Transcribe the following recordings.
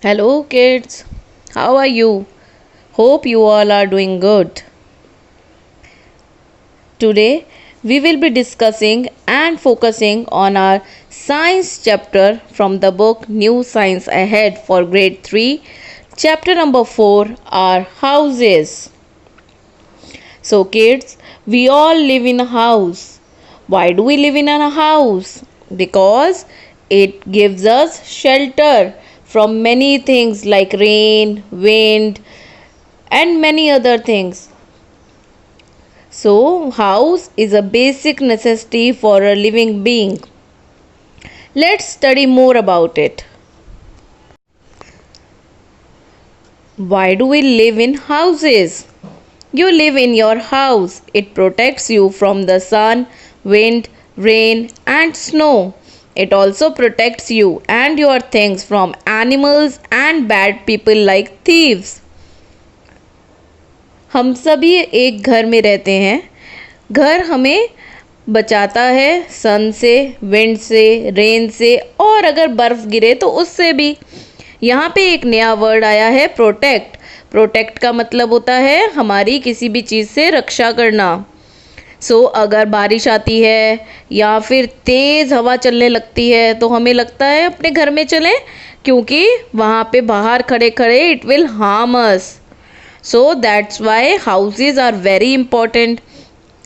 Hello, kids. How are you? Hope you all are doing good. Today, we will be discussing and focusing on our science chapter from the book New Science Ahead for Grade 3. Chapter number 4 are houses. So, kids, we all live in a house. Why do we live in a house? Because it gives us shelter from many things like rain, wind, and many other things. So, house is a basic necessity for a living being. Let's study more about it. Why do we live in houses? You live in your house. It protects you from the sun, wind, rain, and snow. It also protects you and your things from animals and bad people like thieves. हम सभी एक घर में रहते हैं। घर हमें बचाता है सन से, विंड से, रेन से और अगर बर्फ़ गिरे तो उससे भी। यहाँ पे एक नया वर्ड आया है प्रोटेक्ट। प्रोटेक्ट का मतलब होता है हमारी किसी भी चीज़ से रक्षा करना। अगर बारिश आती है या फिर तेज़ हवा चलने लगती है तो हमें लगता है अपने घर में चलें, क्योंकि वहाँ पे बाहर खड़े खड़े it will harm us. So that's why houses are very important.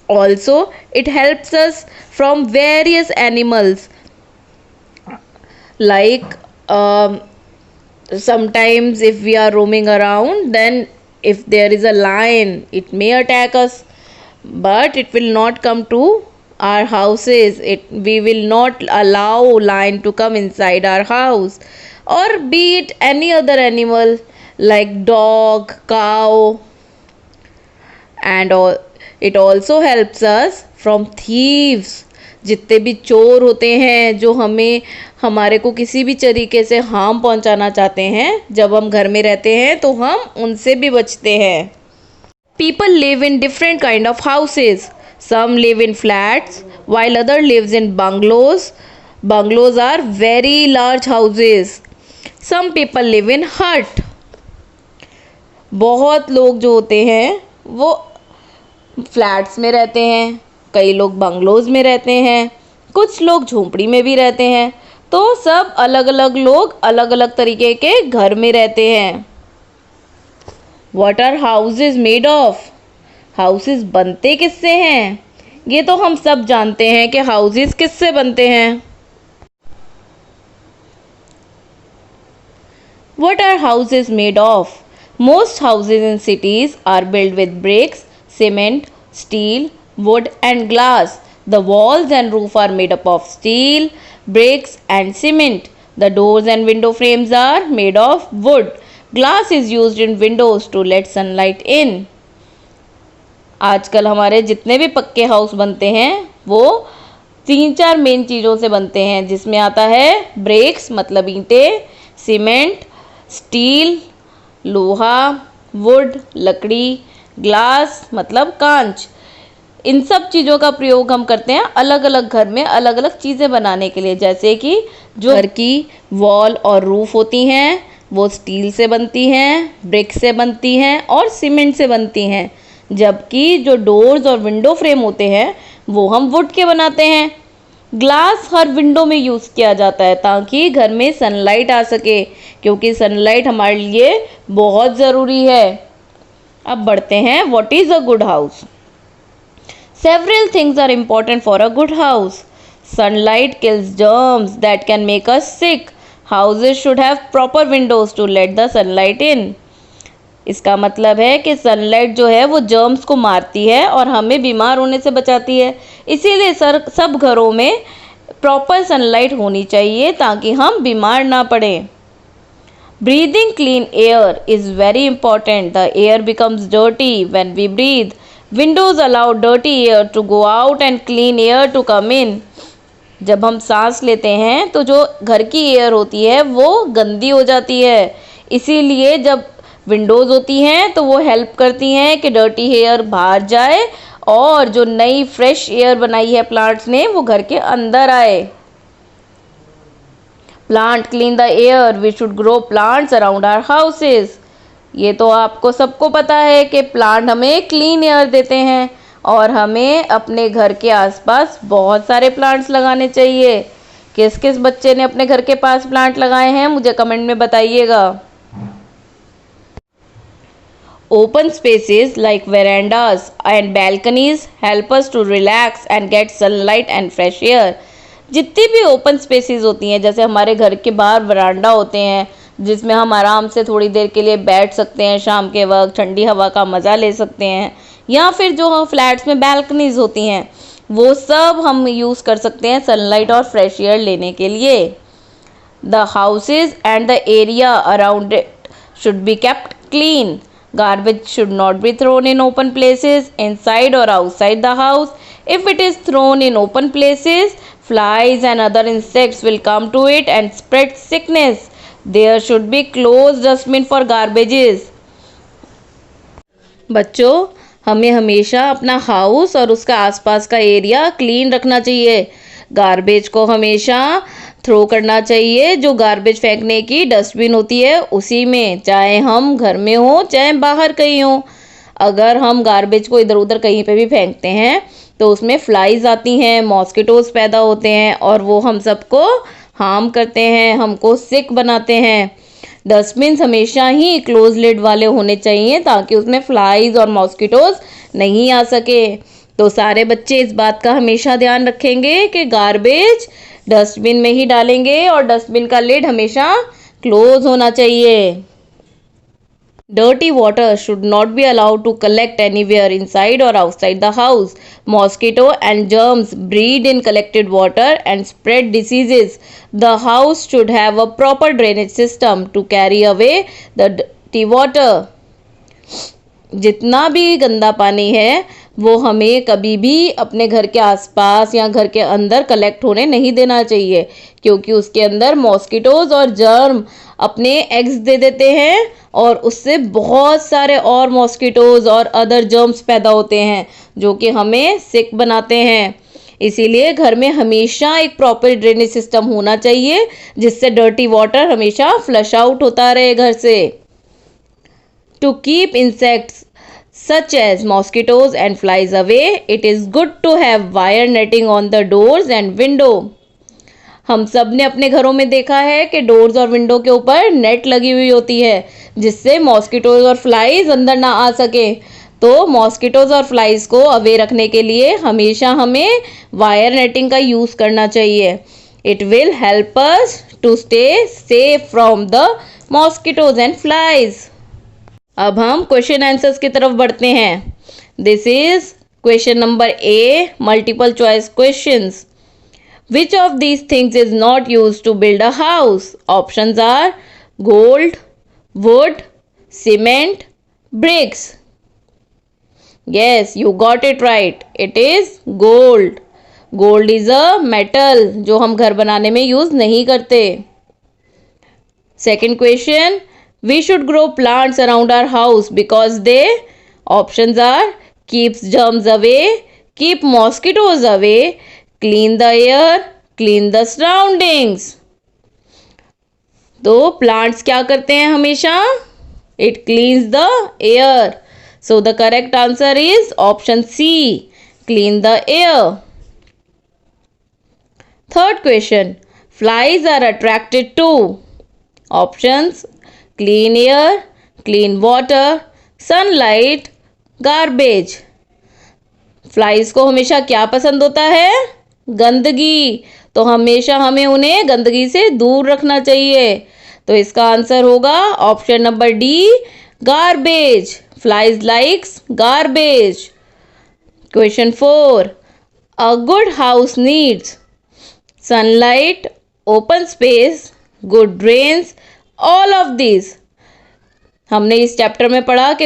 Also, it helps us from various animals. Like sometimes if we are roaming around, then if there is a lion, it may attack us, but it will not come to our houses. We will not allow lion to come inside our house, or be it any other animal like dog, cow, and all. It also helps us from thieves. जितने भी चोर होते हैं जो हमारे को किसी भी तरीके से हार्म पहुंचाना चाहते हैं, जब हम घर में रहते हैं तो हम उनसे भी बचते हैं. People live in different kind of houses. Some live in flats while other lives in bungalows. Bungalows are very large houses. Some people live in hut. बहुत लोग जो होते हैं वो फ्लैट्स में रहते हैं, कई लोग बंगलोज़ में रहते हैं, कुछ लोग झोंपड़ी में भी रहते हैं. तो सब अलग अलग लोग अलग अलग तरीके के घर में रहते हैं. What are houses made of? Houses बनते किससे हैं? ये तो हम सब जानते हैं कि हाउसेस किससे बनते हैं. What are houses made of? Most houses in cities are built with bricks, cement, steel, wood and glass. The walls and roof are made up of steel, bricks and cement. The doors and window frames are made of wood. Glass is used in windows to let sunlight in. आजकल हमारे जितने भी पक्के house बनते हैं वो 3-4 main चीज़ों से बनते हैं, जिसमें आता है ब्रिक्स मतलब ईंटें, सीमेंट, स्टील लोहा, वुड लकड़ी, ग्लास मतलब कांच. इन सब चीज़ों का प्रयोग हम करते हैं अलग अलग घर में अलग अलग चीज़ें बनाने के लिए. जैसे कि जो घर की वॉल और रूफ होती हैं वो स्टील से बनती हैं, ब्रिक से बनती हैं और सीमेंट से बनती हैं, जबकि जो डोर्स और विंडो फ्रेम होते हैं वो हम वुड के बनाते हैं. ग्लास हर विंडो में यूज़ किया जाता है ताकि घर में सनलाइट आ सके, क्योंकि सनलाइट हमारे लिए बहुत ज़रूरी है. अब बढ़ते हैं, what is a good house. Several things are important for a good house. Sunlight kills germs that can make us sick. Houses should have proper windows to let the sunlight in. इसका मतलब है कि sunlight जो है वो germs को मारती है और हमें बीमार होने से बचाती है. इसीलिए सब घरों में प्रॉपर सनलाइट होनी चाहिए ताकि हम बीमार ना पड़ें. Breathing clean air is very important. The air becomes dirty when we breathe. Windows allow dirty air to go out and clean air to come in. जब हम सांस लेते हैं तो जो घर की एयर होती है वो गंदी हो जाती है, इसीलिए जब विंडोज़ होती हैं तो वो हेल्प करती हैं कि डर्टी एयर बाहर जाए और जो नई फ्रेश एयर बनाई है प्लांट्स ने वो घर के अंदर आए. Plant clean the air, we should grow plants around our houses. ये तो आपको सबको पता है कि प्लांट हमें क्लीन एयर देते हैं और हमें अपने घर के आसपास बहुत सारे प्लांट्स लगाने चाहिए। किस किस बच्चे ने अपने घर के पास प्लांट लगाए हैं मुझे कमेंट में बताइएगा। Open spaces like verandas and balconies help us to relax and get sunlight and fresh air। जितनी भी ओपन स्पेसेस होती हैं, जैसे हमारे घर के बाहर वरांडा होते हैं जिसमें हम आराम से थोड़ी देर के लिए बैठ सकते हैं, शाम के वक्त ठंडी हवा का मज़ा ले सकते हैं, या फिर जो हम फ्लैट्स में बैल्कनीज होती हैं वो सब हम यूज़ कर सकते हैं सनलाइट और फ्रेश एयर लेने के लिए। The houses and the area around it should be kept clean. Garbage should not be thrown in open places, inside or outside the house. If it is thrown in open places, flies and other insects will come to it and spread sickness. There should be closed dustbin for garbages. बच्चों, हमें हमेशा अपना house और उसका आसपास का area clean रखना चाहिए। गार्बेज को हमेशा थ्रो करना चाहिए जो गार्बेज फेंकने की डस्टबिन होती है उसी में, चाहे हम घर में हो चाहे बाहर कहीं हो। अगर हम गार्बेज को इधर उधर कहीं पे भी फेंकते हैं तो उसमें फ्लाइज आती हैं, मॉस्किटोज पैदा होते हैं और वो हम सबको हार्म करते हैं, हमको सिक बनाते हैं। डस्टबिन हमेशा ही क्लोज लिड वाले होने चाहिए ताकि उसमें फ्लाइज और मॉस्किटोज नहीं आ सके। तो सारे बच्चे इस बात का हमेशा ध्यान रखेंगे कि गार्बेज डस्टबिन में ही डालेंगे और डस्टबिन का लिड हमेशा क्लोज होना चाहिए। Dirty water should not be allowed to collect anywhere inside or outside the house. Mosquito and germs breed in collected water and spread diseases. The house should have a proper drainage system to carry away the dirty water. जितना भी गंदा पानी है वो हमें कभी भी अपने घर के आसपास या घर के अंदर कलेक्ट होने नहीं देना चाहिए, क्योंकि उसके अंदर मॉस्किटोज और जर्म अपने एग्स दे देते हैं और उससे बहुत सारे और मॉस्किटोज और अदर जर्म्स पैदा होते हैं जो कि हमें सिक बनाते हैं। इसीलिए घर में हमेशा एक प्रॉपर ड्रेनेज सिस्टम होना चाहिए जिससे डर्टी वाटर हमेशा फ्लश आउट होता रहे घर से। To keep insects such as mosquitoes and flies away, it is good to have wire netting on the doors and window. हम सब ने अपने घरों में देखा है कि डोर्स और विंडो के ऊपर नेट लगी हुई होती है जिससे मॉस्किटोज और फ्लाइज अंदर ना आ सके। तो मॉस्किटोज और फ्लाइज को अवे रखने के लिए हमेशा हमें वायर नेटिंग का यूज़ करना चाहिए। It will help us to stay safe from the mosquitoes and flies. अब हम क्वेश्चन आंसर्स की तरफ बढ़ते हैं। This is question number A, multiple choice questions. Which of these things is not used to build a house? Options are gold, wood, cement, bricks. Yes, you got it right, it is gold. Gold is a metal जो हम घर बनाने में use नहीं करते। Second question, we should grow plants around our house because they, options are keeps germs away, keep mosquitoes away, clean the air, clean the surroundings। तो plants क्या करते हैं हमेशा? It cleans the air. So the correct answer is option C, clean the air. Third question, flies are attracted to, options clean air, clean water, sunlight, garbage। Flies को हमेशा क्या पसंद होता है? गंदगी। तो हमेशा हमें उन्हें गंदगी से दूर रखना चाहिए। तो इसका आंसर होगा option number D, garbage. Flies likes garbage. Question 4, a good house needs sunlight, open space, good drains, all of this. हमने इस चैप्टर में पढ़ा कि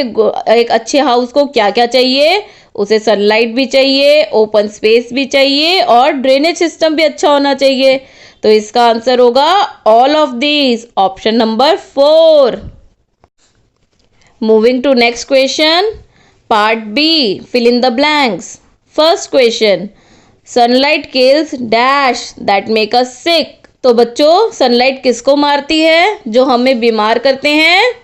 एक अच्छे हाउस को क्या क्या चाहिए। उसे सनलाइट भी चाहिए, ओपन स्पेस भी चाहिए और ड्रेनेज सिस्टम भी अच्छा होना चाहिए। तो इसका आंसर होगा all of this, option number 4। Moving to next question, part B, fill in the blanks. First question, sunlight kills dash that make us sick. तो बच्चों सनलाइट किसको मारती है? जो हमें बीमार करते हैं,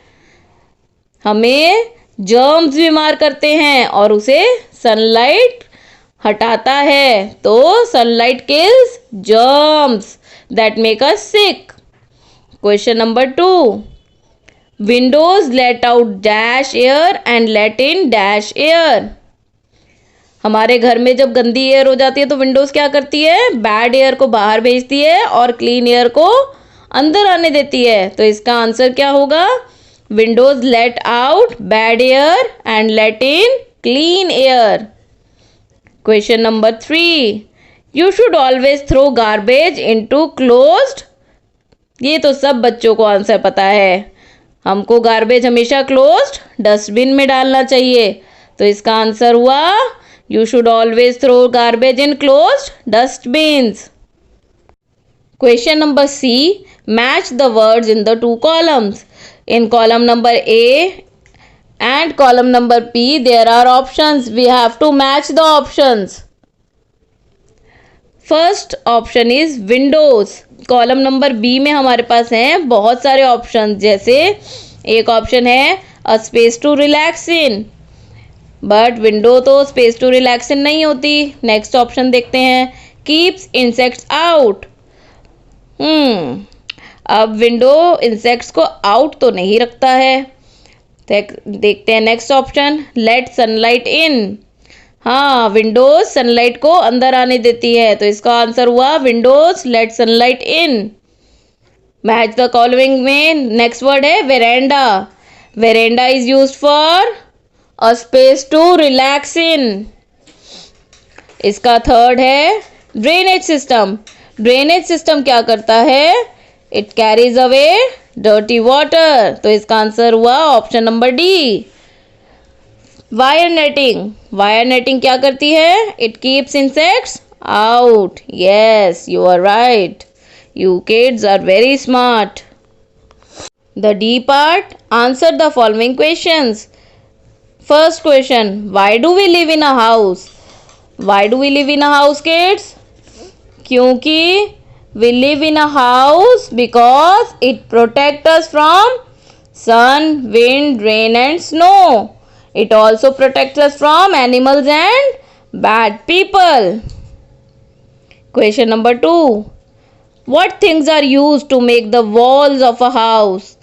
हमें जर्म्स बीमार करते हैं और उसे सनलाइट हटाता है। तो sunlight kills germs that make us sick. Question number 2, Windows let out dash air and let in dash air. हमारे घर में जब गंदी एयर हो जाती है तो विंडोज क्या करती है? बैड एयर को बाहर भेजती है और क्लीन एयर को अंदर आने देती है। तो इसका आंसर क्या होगा? Windows let out bad air and let in clean air. Question number 3, you should always throw garbage into closed. ये तो सब बच्चों को आंसर पता है। हमको गार्बेज हमेशा क्लोज्ड डस्टबिन में डालना चाहिए। तो इसका आंसर हुआ You should always throw garbage in closed dustbins. Question number C. Match the words in the two columns. In column number A and column number P, there are options. We have to match the options. First option is windows. Column number B में हमारे पास हैं बहुत सारे options, जैसे एक option है a space to relax in. But window तो space to relax in नहीं होती। नेक्स्ट ऑप्शन देखते हैं, कीप्स इंसेक्ट्स आउट। अब विंडो इंसेक्ट्स को आउट तो नहीं रखता है। देखते हैं next option, let sunlight in. हाँ, विंडोज सनलाइट को अंदर आने देती है। तो इसका आंसर हुआ windows let sunlight in. Match the following में नेक्स्ट वर्ड है verandah. Verandah is used for A space to relax in. इसका थर्ड है ड्रेनेज सिस्टम। ड्रेनेज सिस्टम क्या करता है? It carries away dirty water. तो इसका आंसर हुआ option number D, wire netting. Wire netting क्या करती है? It keeps insects out. Yes, you are right. You kids are very smart. The D part, answer the following questions. First question, why do we live in a house? Why do we live in a house, kids? क्योंकि we live in a house because it protects us from sun, wind, rain and snow. It also protects us from animals and bad people. Question number 2, what things are used to make the walls of a house?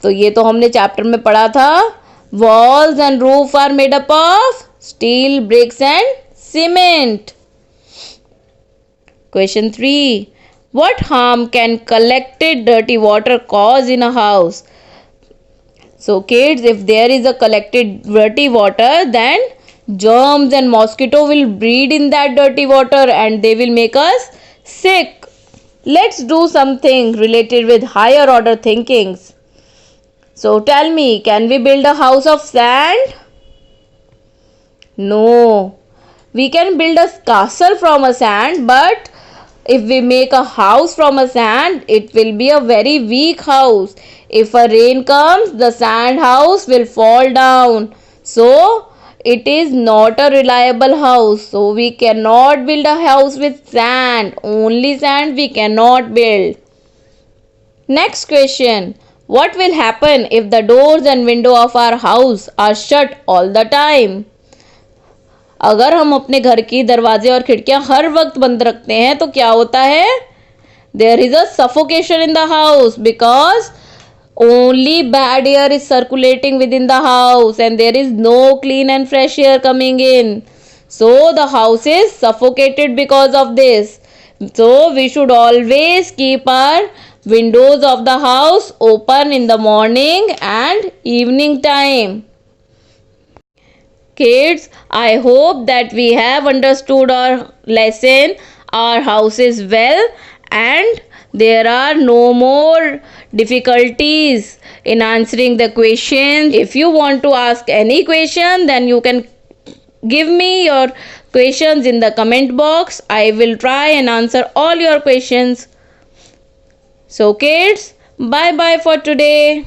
तो ये तो हमने chapter में पढ़ा था। Walls and roof are made up of steel, bricks and cement. Question 3. What harm can collected dirty water cause in a house? So kids, if there is a collected dirty water, then germs and mosquito will breed in that dirty water and they will make us sick. Let's do something related with higher order thinkings. So tell me, can we build a house of sand? No. We can build a castle from a sand, but if we make a house from a sand, it will be a very weak house. If a rain comes, the sand house will fall down. So it is not a reliable house. So we cannot build a house with sand. Only sand we cannot build. Next question. What will happen if the doors and window of our house are shut all the time? अगर हम अपने घर की दरवाजे और खिड़कियां हर वक्त बंद रखते हैं तो क्या होता है? There is a suffocation in the house because only bad air is circulating within the house and there is no clean and fresh air coming in. So the house is suffocated because of this. So we should always keep our windows of the house open in the morning and evening time. Kids, I hope that we have understood our lesson, our houses well, and there are no more difficulties in answering the question. If you want to ask any question, then you can give me your questions in the comment box. I will try and answer all your questions. So kids, bye bye for today.